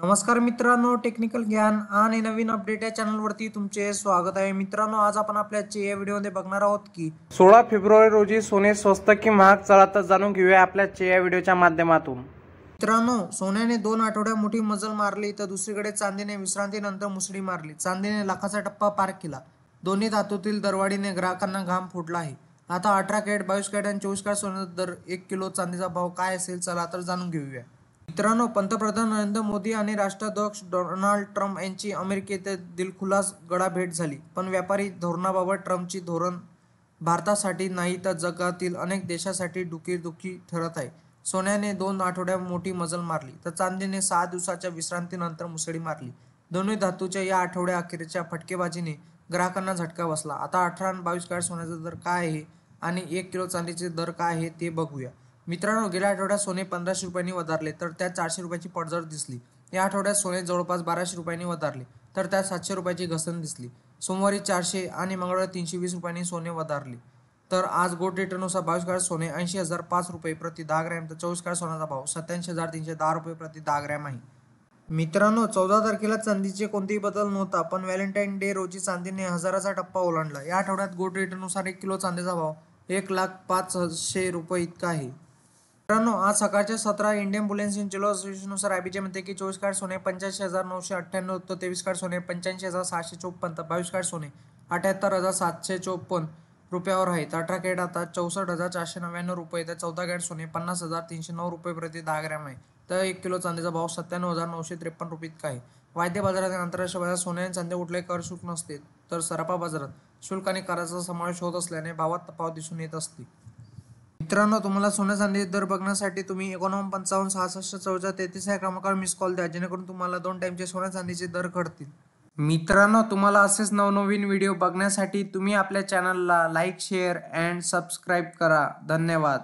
नमस्कार मित्रांनो, टेक्निकल ज्ञान आणि नवीन अपडेट या चॅनलवरती तुमचे स्वागत आहे. मित्रांनो, आज आपण आपल्या या व्हिडिओमध्ये बघणार आहोत की 16 फेब्रुवारी रोजी सोने स्वस्त की महाग, चला तर जाणून घेऊया आपल्या या व्हिडिओच्या माध्यमातून. मित्रांनो, सोन्याने 2 आठवड्या मोठी मजल मारली तर दुसरीकडे चांदीने विश्रांतीनंतर मुसळी मारली. चांदीने लाखाचा टप्पा पार केला. दोन्ही धातूतील दरवाढीने ग्राहकांना घाम फुटला आहे. आता 18 कॅरेट, 22 कॅरेट आणि 24 कॅरेट सोन्याचा दर, 1 किलो चांदीचा भाव काय असेल, चला तर जाणून घेऊया. मित्रांनो, पंतप्रधान नरेंद्र मोदी आणि राष्ट्राध्यक्ष डोनाल्ड ट्रम्प यांची अमेरिकेत दिलखुलास गळाभेट झाली. पण व्यापारी धोरणाबाबत ट्रम्पची धोरण भारतासाठी नाही तर जगातील अनेक देशांसाठी डुकीदुखी ठरत आहे. सोन्याने 2 आठवड्या मोठी मजल मारली तर चांदीने 6 दिवसाच्या विश्रांतीनंतर मुसळी मारली. दोन्ही धातूच्या या आठवड्या अखेरच्या फटकेबाजीने ग्राहकांना झटका बसला. आता 18 आणि 22 कॅरेट सोन्याचा दर काय आहे आणि 1 किलो चांदीचे दर काय आहे ते बघूया. मित्रांनो, गेल्या आठवड्यात सोने 1500 रुपयांनी वधारले तर त्यात 400 रुपयाची पडझड दिसली. या आठवड्यात सोने जवळपास 1200 रुपयांनी वधारले तर त्यात 700 रुपयाची घसरण दिसली. सोमवारी 400 आणि मंगळवारी 320 रुपयांनी सोने वधारले. तर आज गोल्ड रेटनुसार 22 कॅरेट सोने 80,005 रुपये प्रति 10 ग्रॅम तर 24 कॅरेट सोन्याचा भाव 87,310 रुपये प्रति 10 ग्रॅम आहे. मित्रांनो, 14 तारखेला चांदीचे कोणतेही बदल नव्हता, पण व्हॅलेंटाईन डे रोजी चांदीने 1000चा टप्पा ओलांडला. या आठवड्यात गोल्ड रेटनुसार 1 किलो चांदीचा भाव 1,05,600 रुपये इतका आहे. मित्रांनो, आज सकाळच्या 17 इंडियन बुलियन चेलो असोसिएशननुसार आयबीचे म्हणते की 24 कॅरेट सोने 85,998 तर 23 कॅरेट सोने 85,654 तर 22 कॅरेट सोने 78,754 रुपयावर आहे. तर 18 कॅरेट आता 64,499 रुपये तर 14 कॅरेट सोने 50,309 रुपये प्रति 10 ग्रॅम आहे. तर 1 किलो चांदीचा भाव 97,953 रुपये इतका आहे. वायदे बाजारात आणि आंतरराष्ट्रीय बाजारात सोने आणि चांदी कुठल्याही कर शुल्क नसते, तर सराफा बाजारात शुल्क आणि कराचा समावेश होत असल्याने भावात तफावत दिसून येत असते. मित्रांनो, तुम्हाला सोन्या चांदीचे दर बघण्यासाठी तुम्ही 59 65 64 33 या क्रमांकावर मिस कॉल द्या, जेणेकरून तुम्हाला 2 टाईमचे सोन्या चांदीचे दर कळतील. मित्रांनो, तुम्हाला असेच नवनवीन व्हिडिओ बघण्यासाठी तुम्ही आपल्या चॅनलला लाईक, शेअर अँड सबस्क्राईब करा. धन्यवाद.